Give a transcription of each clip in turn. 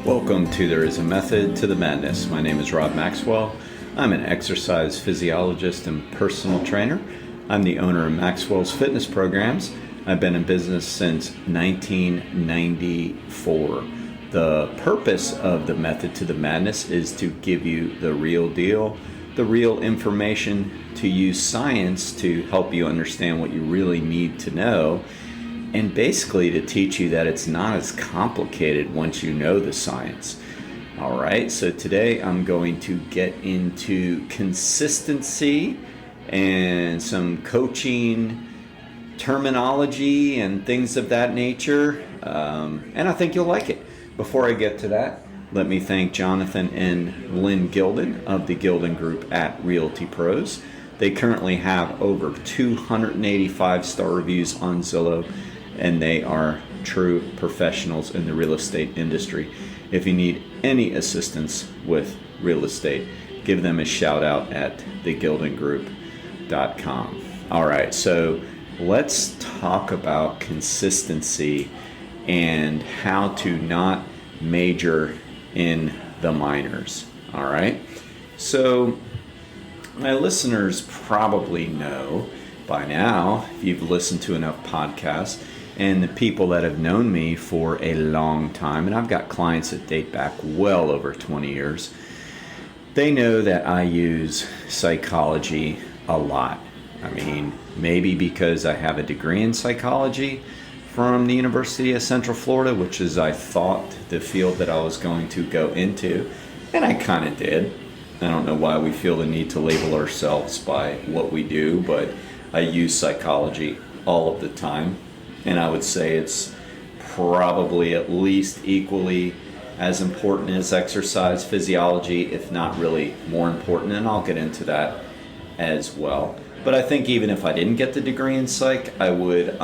Welcome to There Is a Method to the Madness. My name is Rob Maxwell. I'm an exercise physiologist and personal trainer. I'm the owner of Maxwell's Fitness Programs. I've been in business since 1994. The purpose of the Method to the Madness is to give you the real deal, the real information, to use science to help you understand what you really need to know, and basically to teach you that it's not as complicated once you know the science. All right, so today I'm going to get into consistency and some coaching terminology and things of that nature, and I think you'll like it. Before I get to that, let me thank Jonathan and Lynn Gilden of the Gilden Group at Realty Pros. They currently have over 285 star reviews on Zillow, and they are true professionals in the real estate industry. If you need any assistance with real estate, give them a shout out at thegildengroup.com. All right, so let's talk about consistency and how to not major in the minors. All right, so my listeners probably know by now, if you've listened to enough podcasts, and the people that have known me for a long time, and I've got clients that date back well over 20 years, they know that I use psychology a lot. I mean, maybe because I have a degree in psychology from the University of Central Florida, which is, I thought, the field that I was going to go into, and I kind of did. I don't know why we feel the need to label ourselves by what we do, but I use psychology all of the time. And I would say it's probably at least equally as important as exercise physiology, if not really more important, and I'll get into that as well. But I think even if I didn't get the degree in psych, I would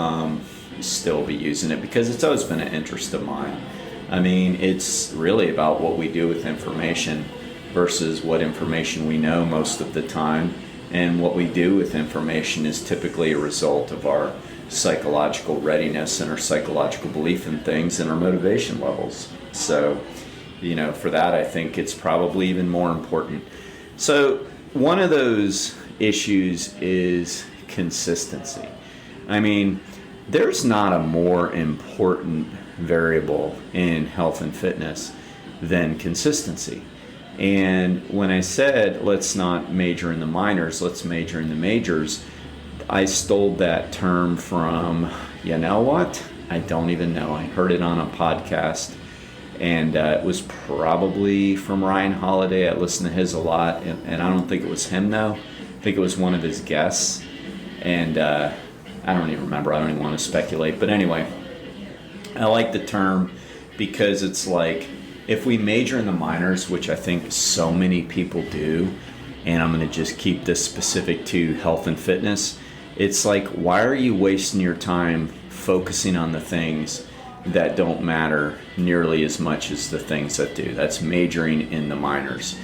still be using it because it's always been an interest of mine. I mean, it's really about what we do with information versus what information we know most of the time. And what we do with information is typically a result of our psychological readiness and our psychological belief in things and our motivation levels. So, for that, I think it's probably even more important. So one of those issues is consistency. I mean, there's not a more important variable in health and fitness than consistency. And when I said, let's not major in the minors, let's major in the majors, I stole that term from, you know what? I don't even know. I heard it on a podcast, and it was probably from Ryan Holiday. I listen to his a lot, and I don't think it was him, though. I think it was one of his guests, and I don't even remember. I don't even want to speculate. But anyway, I like the term because it's like, if we major in the minors, which I think so many people do, and I'm going to just keep this specific to health and fitness, it's like, why are you wasting your time focusing on the things that don't matter nearly as much as the things that do? That's majoring in the minors.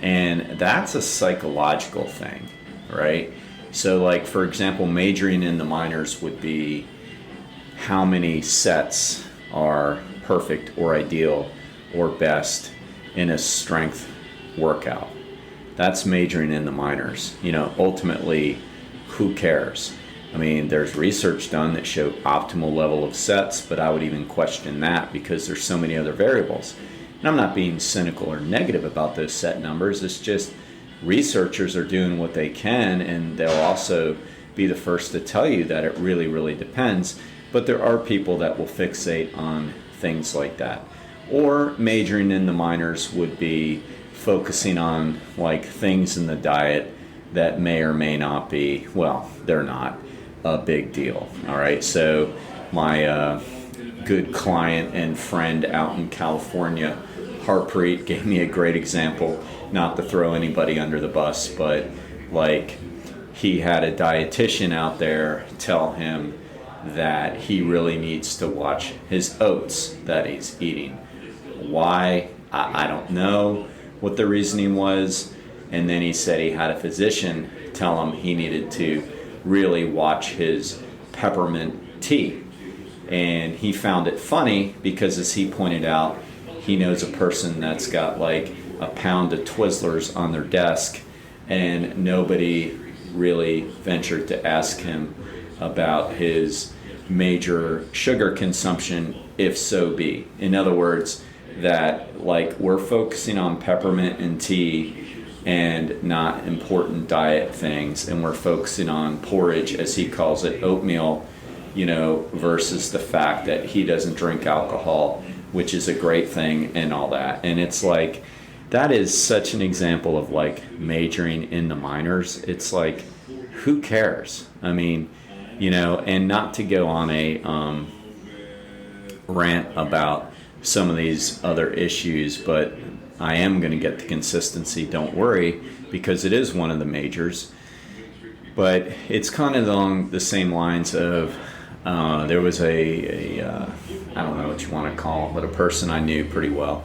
And that's a psychological thing, right? So like, for example, majoring in the minors would be how many sets are perfect or ideal or best in a strength workout. That's majoring in the minors. Ultimately, who cares? I mean, there's research done that show optimal level of sets, but I would even question that because there's so many other variables. And I'm not being cynical or negative about those set numbers. It's just researchers are doing what they can, and they'll also be the first to tell you that it really, really depends. But there are people that will fixate on things like that. Or majoring in the minors would be focusing on like things in the diet that may or may not be, well, they're not a big deal. All right, so my good client and friend out in California, Harpreet, gave me a great example, not to throw anybody under the bus, but like he had a dietitian out there tell him that he really needs to watch his oats that he's eating. Why? I don't know what the reasoning was. And then he said he had a physician tell him he needed to really watch his peppermint tea. And he found it funny because, as he pointed out, he knows a person that's got like a pound of Twizzlers on their desk, and nobody really ventured to ask him about his major sugar consumption, if so be. In other words, that like we're focusing on peppermint and tea and not important diet things, and we're focusing on porridge, as he calls it, oatmeal, versus the fact that he doesn't drink alcohol, which is a great thing and all that. And it's like, that is such an example of like majoring in the minors. It's like, who cares? I mean, and not to go on a rant about some of these other issues, but I am going to get the consistency, don't worry, because it is one of the majors. But it's kind of along the same lines of there was I don't know what you want to call it, but a person I knew pretty well.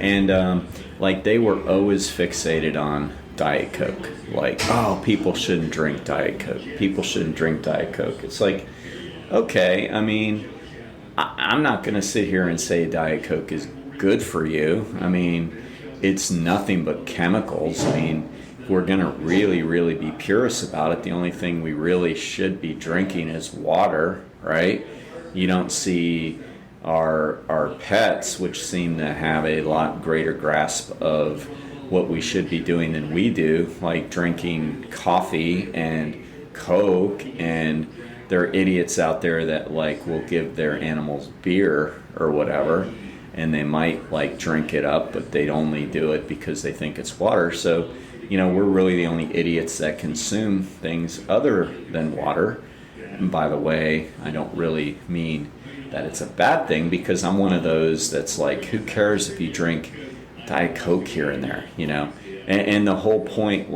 And like they were always fixated on Diet Coke. Like, oh, people shouldn't drink Diet Coke. People shouldn't drink Diet Coke. It's like, okay, I mean, I'm not going to sit here and say Diet Coke is good for you. I mean, it's nothing but chemicals. I mean, if we're going to really, really be purists about it, the only thing we really should be drinking is water, right? You don't see our pets, which seem to have a lot greater grasp of what we should be doing than we do, like drinking coffee and Coke, and there are idiots out there that like will give their animals beer or whatever, and they might like drink it up, but they'd only do it because they think it's water. So, we're really the only idiots that consume things other than water. And by the way, I don't really mean that it's a bad thing, because I'm one of those that's like, who cares if you drink Diet Coke here and there, And the whole point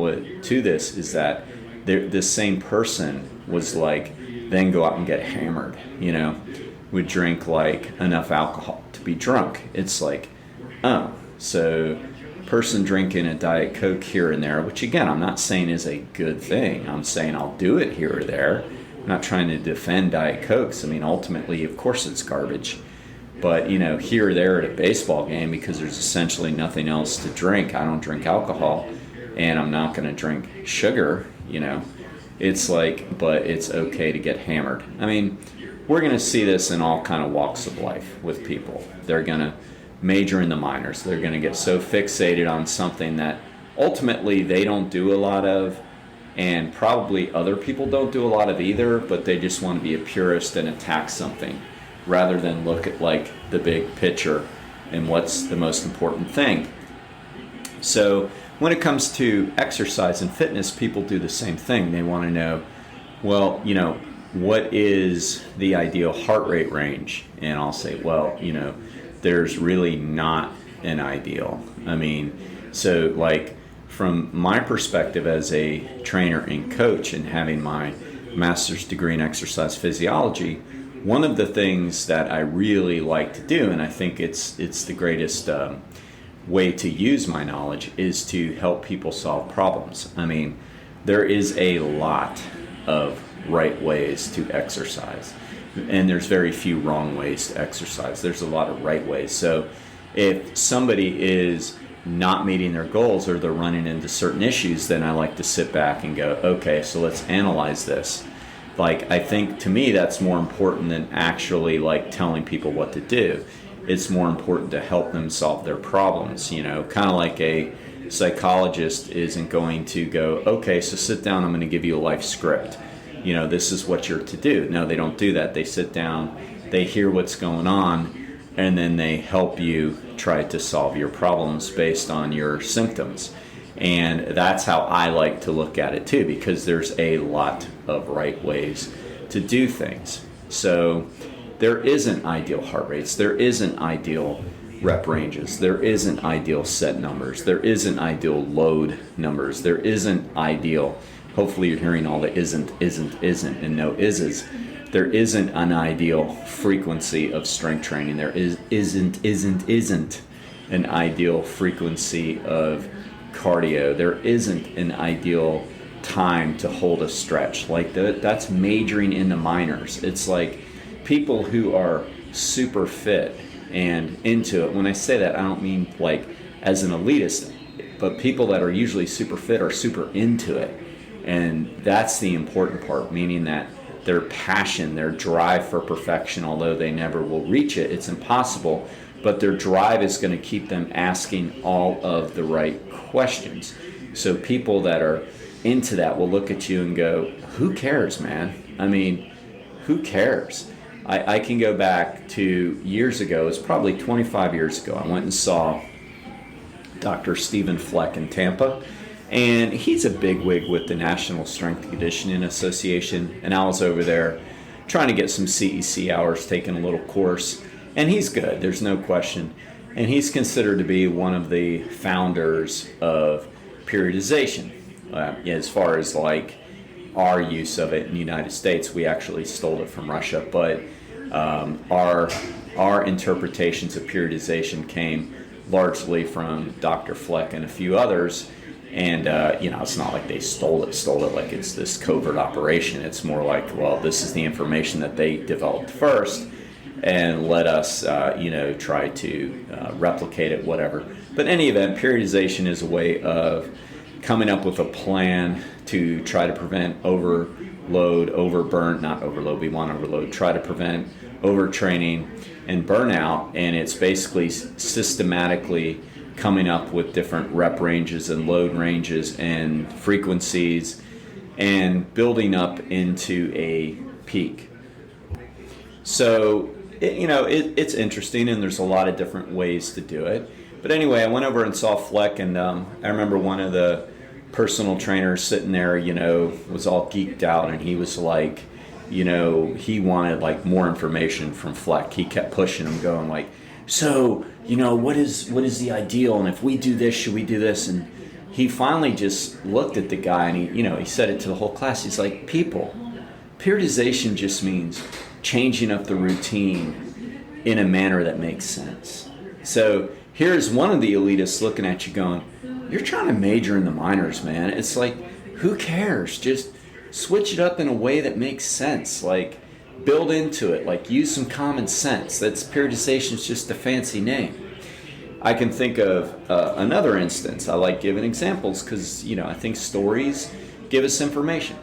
to this is that this same person was like, then go out and get hammered, would drink like enough alcohol to be drunk. It's like, oh, so person drinking a Diet Coke here and there, which again, I'm not saying is a good thing. I'm saying I'll do it here or there. I'm not trying to defend Diet Cokes. I mean, ultimately, of course it's garbage. But, here or there at a baseball game, because there's essentially nothing else to drink. I don't drink alcohol, and I'm not going to drink sugar, It's like, but it's okay to get hammered. I mean, we're going to see this in all kind of walks of life with people. They're going to major in the minors. They're going to get so fixated on something that ultimately they don't do a lot of, and probably other people don't do a lot of either, but they just want to be a purist and attack something rather than look at like the big picture and what's the most important thing. So when it comes to exercise and fitness, people do the same thing. They want to know, well, what is the ideal heart rate range? And I'll say, well, there's really not an ideal. I mean, so like from my perspective as a trainer and coach and having my master's degree in exercise physiology, one of the things that I really like to do, and I think it's the greatest way to use my knowledge, is to help people solve problems. I mean, there is a lot of right ways to exercise, and there's very few wrong ways to exercise. There's a lot of right ways. So if somebody is not meeting their goals or they're running into certain issues, then I like to sit back and go, okay, so let's analyze this. Like, I think to me that's more important than actually like telling people what to do. It's more important to help them solve their problems, kind of like a psychologist isn't going to go, okay, so sit down, I'm going to give you a life script. This is what you're to do. No, they don't do that. They sit down, they hear what's going on, and then they help you try to solve your problems based on your symptoms. And that's how I like to look at it too, because there's a lot of right ways to do things. So there isn't ideal heart rates. There isn't ideal rep ranges. There isn't ideal set numbers. There isn't ideal load numbers. There isn't ideal, hopefully you're hearing all the isn't, and no is's. There isn't an ideal frequency of strength training. There isn't an ideal frequency of cardio. There isn't an ideal time to hold a stretch. Like that's majoring in the minors. It's like people who are super fit and into it. When I say that, I don't mean like as an elitist, but people that are usually super fit are super into it. And that's the important part, meaning that their passion, their drive for perfection, although they never will reach it, it's impossible, but their drive is going to keep them asking all of the right questions. So people that are into that will look at you and go, who cares, man? I mean, who cares? I can go back to years ago, it's probably 25 years ago, I went and saw Dr. Stephen Fleck in Tampa. And he's a bigwig with the National Strength and Conditioning Association. And I was over there trying to get some CEC hours, taking a little course. And he's good, there's no question. And he's considered to be one of the founders of periodization. As far as like our use of it in the United States, we actually stole it from Russia. But our interpretations of periodization came largely from Dr. Fleck and a few others. And, it's not like they stole it like it's this covert operation. It's more like, well, this is the information that they developed first, and let us, try to replicate it, whatever. But in any event, periodization is a way of coming up with a plan to try to prevent overload, overburn, not overload, we want overload, try to prevent overtraining and burnout. And it's basically systematically coming up with different rep ranges and load ranges and frequencies and building up into a peak. So, it's interesting, and there's a lot of different ways to do it. But anyway, I went over and saw Fleck, and I remember one of the personal trainers sitting there, was all geeked out, and he was like, he wanted like more information from Fleck. He kept pushing him, going like, so, what is the ideal? And if we do this, should we do this? And he finally just looked at the guy, and he said it to the whole class. He's like, people, periodization just means changing up the routine in a manner that makes sense. So here's one of the elitists looking at you going, you're trying to major in the minors, man. It's like, who cares? Just switch it up in a way that makes sense. Like, build into it, like use some common sense. That's periodization is just a fancy name. I can think of another instance. I like giving examples because, I think stories give us information.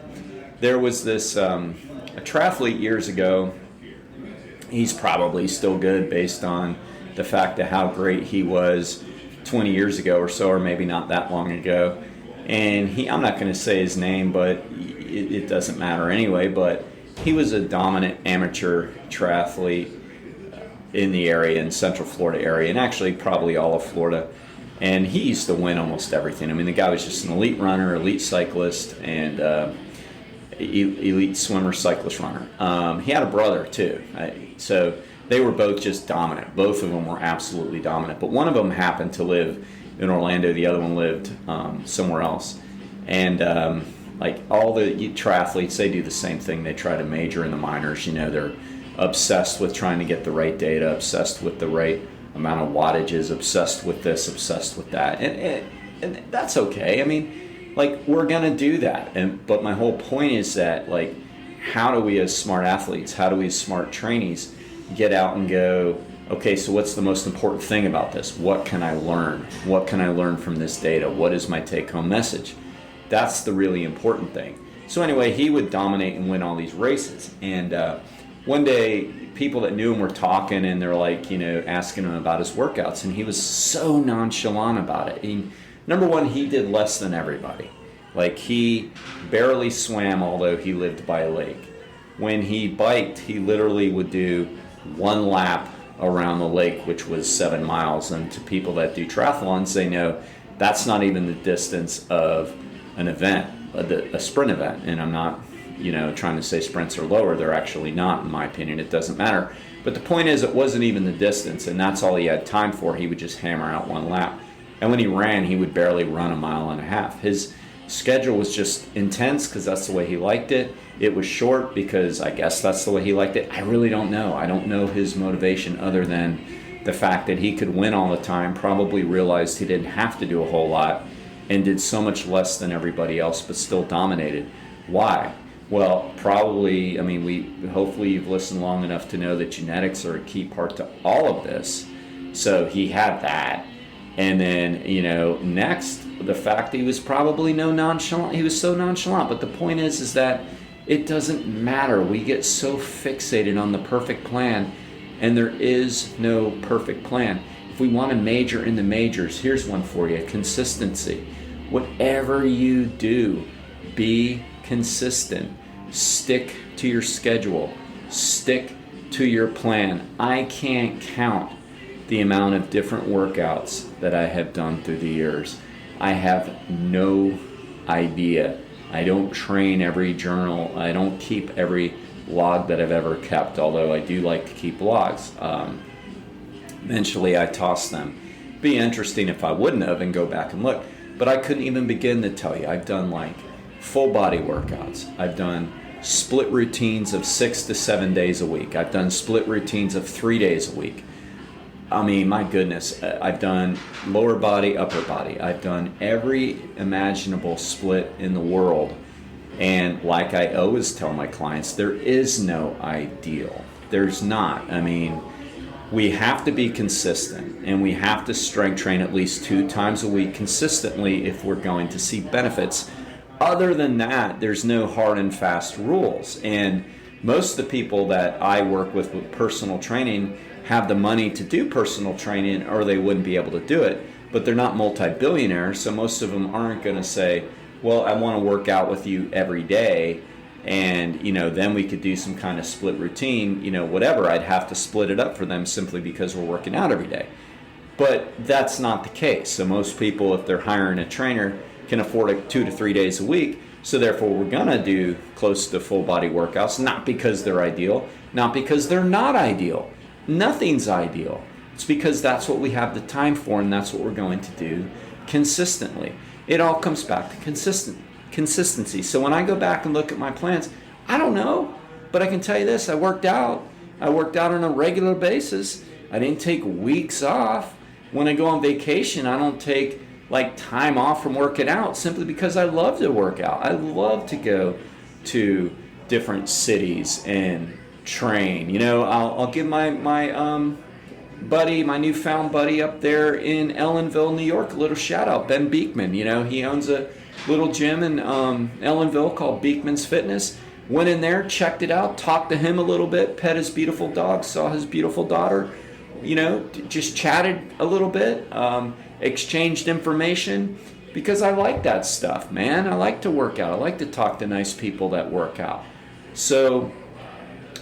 There was this a triathlete years ago. He's probably still good based on the fact of how great he was 20 years ago or so, or maybe not that long ago. And I'm not going to say his name, but it doesn't matter anyway, but he was a dominant amateur triathlete in the area, in Central Florida area, and actually probably all of Florida. And he used to win almost everything. I mean, the guy was just an elite runner, elite cyclist, and elite swimmer, cyclist runner. He had a brother too. So they were both just dominant. Both of them were absolutely dominant. But one of them happened to live in Orlando. The other one lived somewhere else. And like all the triathletes, they do the same thing. They try to major in the minors. They're obsessed with trying to get the right data, obsessed with the right amount of wattages, obsessed with this, obsessed with that. And that's okay. I mean, like, we're going to do that. But my whole point is that, like, how do we as smart athletes, how do we as smart trainees get out and go, okay, so what's the most important thing about this? What can I learn? What can I learn from this data? What is my take-home message? That's the really important thing. So anyway, he would dominate and win all these races. And one day, people that knew him were talking, and they're like, asking him about his workouts. And he was so nonchalant about it. Number one, he did less than everybody. Like, he barely swam, although he lived by a lake. When he biked, he literally would do one lap around the lake, which was 7 miles. And to people that do triathlons, they know that's not even the distance of an event, a sprint event. And I'm not, trying to say sprints are lower. They're actually not, in my opinion. It doesn't matter. But the point is, it wasn't even the distance, and that's all he had time for. He would just hammer out one lap. And when he ran, he would barely run a mile and a half. His schedule was just intense because that's the way he liked it. It was short because I guess that's the way he liked it. I really don't know. I don't know his motivation other than the fact that he could win all the time, probably realized he didn't have to do a whole lot, and did so much less than everybody else, but still dominated. Why? Well, probably, I mean, hopefully you've listened long enough to know that genetics are a key part to all of this. So he had that. And then, next, the fact that he was probably nonchalant. He was so nonchalant. But the point is that it doesn't matter. We get so fixated on the perfect plan, and there is no perfect plan. If we want to major in the majors, here's one for you: consistency. Whatever you do, be consistent. Stick to your schedule. Stick to your plan. I can't count the amount of different workouts that I have done through the years. I have no idea. I don't train every journal. I don't keep every log that I've ever kept, although I do like to keep logs. Eventually I toss them. It'd be interesting if I wouldn't have and go back and look. But I couldn't even begin to tell you. I've done like full body workouts. I've done split routines of 6 to 7 days a week. I've done split routines of 3 days a week. I mean, my goodness, I've done lower body, upper body. I've done every imaginable split in the world. And like I always tell my clients, there is no ideal. There's not. I mean, we have to be consistent, and we have to strength train at least 2 times a week consistently if we're going to see benefits. Other than that, there's no hard and fast rules. And most of the people that I work with personal training have the money to do personal training, or they wouldn't be able to do it. But they're not multi-billionaires, so most of them aren't going to say, well, I want to work out with you every day, and then we could do some kind of split routine, whatever. I'd have to split it up for them simply because we're working out every day. But that's not the case. So most people, if they're hiring a trainer, can afford it 2 to 3 days a week. So therefore, we're going to do close to full body workouts, not because they're ideal, not because they're not ideal. Nothing's ideal. It's because that's what we have the time for, and that's what we're going to do consistently. It all comes back to consistency. So when I go back and look at my plans, I don't know, but I can tell you this: I worked out on a regular basis. I didn't take weeks off. When I go on vacation, I don't take like time off from working out, simply because I love to work out. I love to go to different cities and train. I'll give my buddy, my newfound buddy up there in Ellenville, New York, a little shout out. Ben Beekman. He owns a little gym in Ellenville called Beekman's Fitness. Went in there, checked it out, talked to him a little bit, pet his beautiful dog, saw his beautiful daughter, just chatted a little bit, exchanged information, because I like that stuff, man. I like to work out. I like to talk to nice people that work out. So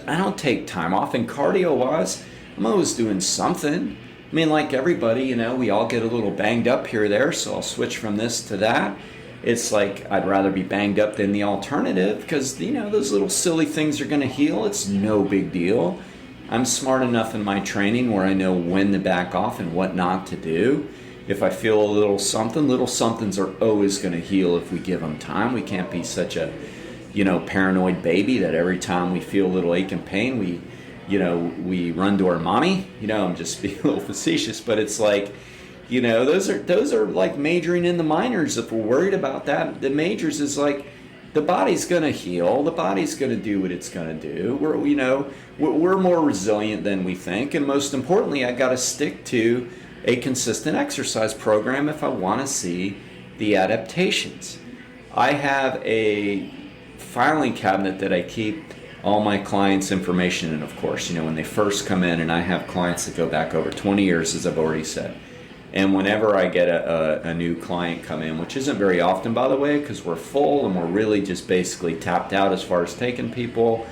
I don't take time off. And cardio-wise, I'm always doing something. I mean, like everybody, we all get a little banged up here or there, so I'll switch from this to that. It's like I'd rather be banged up than the alternative, because, those little silly things are going to heal. It's no big deal. I'm smart enough in my training where I know when to back off and what not to do. If I feel a little somethings are always going to heal if we give them time. We can't be such a, paranoid baby that every time we feel a little ache and pain, we run to our mommy. I'm just being a little facetious, but it's like, those are like majoring in the minors. If we're worried about that, the majors is like, the body's going to heal. The body's going to do what it's going to do. We're more resilient than we think. And most importantly, I got to stick to a consistent exercise program if I want to see the adaptations. I have a filing cabinet that I keep all my clients' information in, of course, when they first come in, and I have clients that go back over 20 years, as I've already said. And whenever I get a new client come in, which isn't very often, by the way, because we're full and we're really just basically tapped out as far as taking people,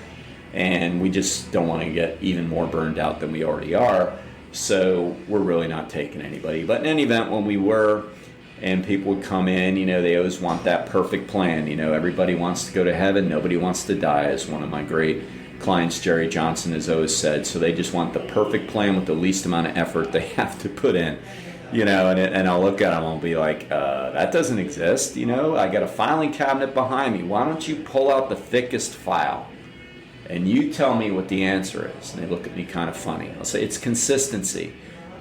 and we just don't want to get even more burned out than we already are, so we're really not taking anybody. But in any event, when we were, and people would come in, they always want that perfect plan. Everybody wants to go to heaven, nobody wants to die, as one of my great clients, Jerry Johnson, has always said. So they just want the perfect plan with the least amount of effort they have to put in. And I'll look at them and I'll be like, that doesn't exist. I got a filing cabinet behind me. Why don't you pull out the thickest file and you tell me what the answer is? And they look at me kind of funny. I'll say, it's consistency.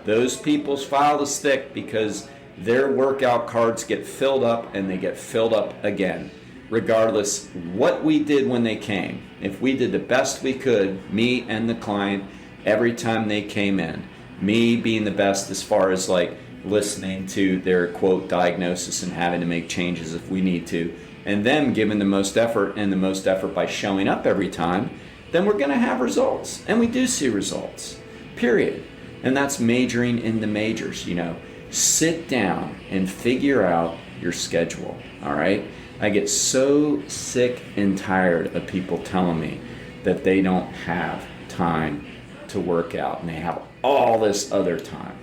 Those people's file is thick because their workout cards get filled up and they get filled up again. regardless what we did when they came. If we did the best we could, me and the client, every time they came in, me being the best as far as like listening to their quote diagnosis and having to make changes if we need to, and them giving the most effort, and the most effort by showing up every time, then we're going to have results. And we do see results, period. And that's majoring in the majors. Sit down and figure out your schedule, all right? I get so sick and tired of people telling me that they don't have time to work out and they have all this other time.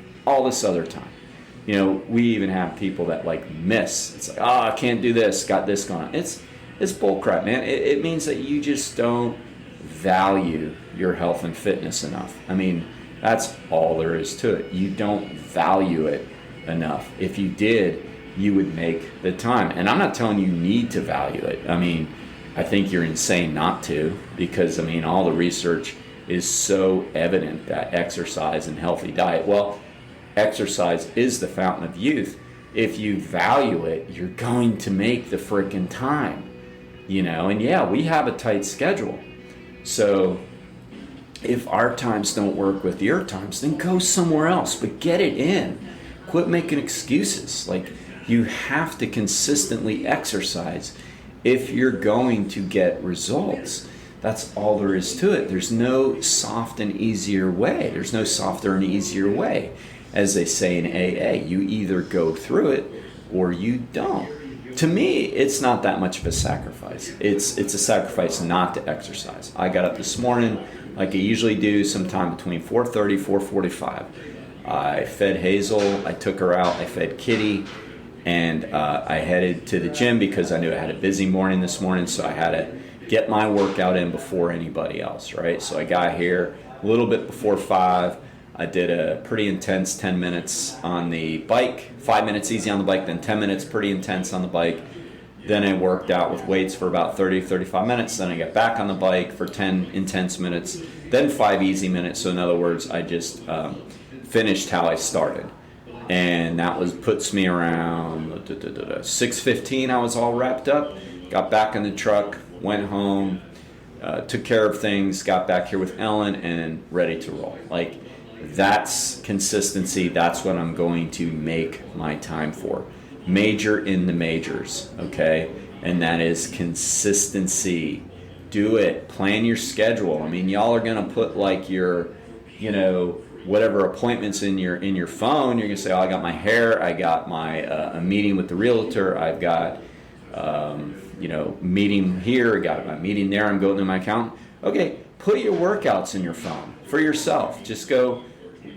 We even have people that like miss. It's like, I can't do this, got this going on. It's bullcrap, man. It means that you just don't value your health and fitness enough. I mean, that's all there is to it. You don't value it enough. If you did, you would make the time. And I'm not telling you need to value it. I mean, I think you're insane not to, because all the research is so evident that exercise and healthy diet, well, exercise is the fountain of youth. If you value it, you're going to make the freaking time, and yeah, we have a tight schedule. So if our times don't work with your times, then go somewhere else, but get it in. Quit making excuses. Like, you have to consistently exercise if you're going to get results. That's all there is to it. There's no soft and easier way. There's no softer and easier way. As they say in AA, you either go through it or you don't. To me, it's not that much of a sacrifice. It's a sacrifice not to exercise. I got up this morning like I usually do, sometime between 4:30, 4:45. I fed Hazel, I took her out, I fed Kitty, and I headed to the gym because I knew I had a busy morning this morning, so I had to get my workout in before anybody else, right? So I got here a little bit before 5. I did a pretty intense 10 minutes on the bike, 5 minutes easy on the bike, then 10 minutes pretty intense on the bike. Then I worked out with weights for about 30, 35 minutes. Then I got back on the bike for 10 intense minutes, then 5 easy minutes. So in other words, I just finished how I started. And that puts me around 6:15. I was all wrapped up, got back in the truck, went home, took care of things, got back here with Ellen, and ready to roll. Like, that's consistency. That's what I'm going to make my time for. Major in the majors, okay? And that is consistency. Do it. Plan your schedule. Y'all are going to put like your, whatever appointments in your phone. You're going to say, I got my hair, I got my a meeting with the realtor, I've got meeting here, I got my meeting there, I'm going to my accountant. Okay, put your workouts in your phone for yourself. Just go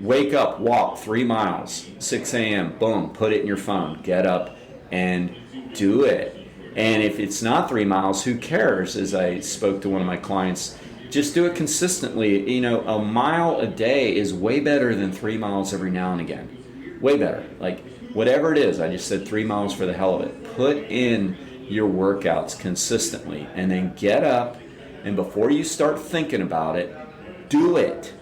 wake up, walk 3 miles, 6 a.m., boom, put it in your phone. Get up and do it. And if it's not 3 miles, who cares? As I spoke to one of my clients, just do it consistently. A mile a day is way better than 3 miles every now and again. Way better. Like, whatever it is, I just said 3 miles for the hell of it. Put in your workouts consistently, and then get up, and before you start thinking about it, do it.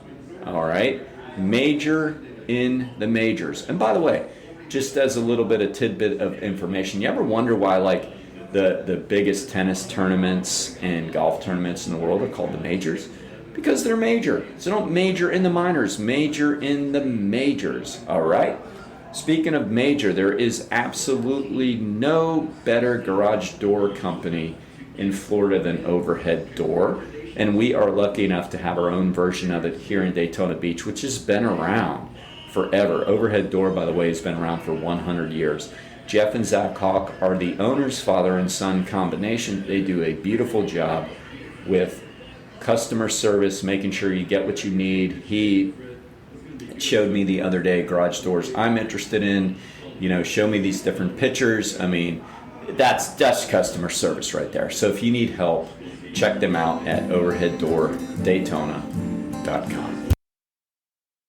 All right? Major in the majors. And by the way, just as a little bit of tidbit of information, you ever wonder why like the biggest tennis tournaments and golf tournaments in the world are called the majors? Because they're major. So don't major in the minors, major in the majors. All right? Speaking of major, there is absolutely no better garage door company in Florida than Overhead Door. And we are lucky enough to have our own version of it here in Daytona Beach, which has been around forever. Overhead Door, by the way, has been around for 100 years. Jeff and Zach Cawke are the owners, father and son combination. They do a beautiful job with customer service, making sure you get what you need. He showed me the other day garage doors I'm interested in, show me these different pictures. That's customer service right there. So if you need help, check them out at overheaddordaytona.com.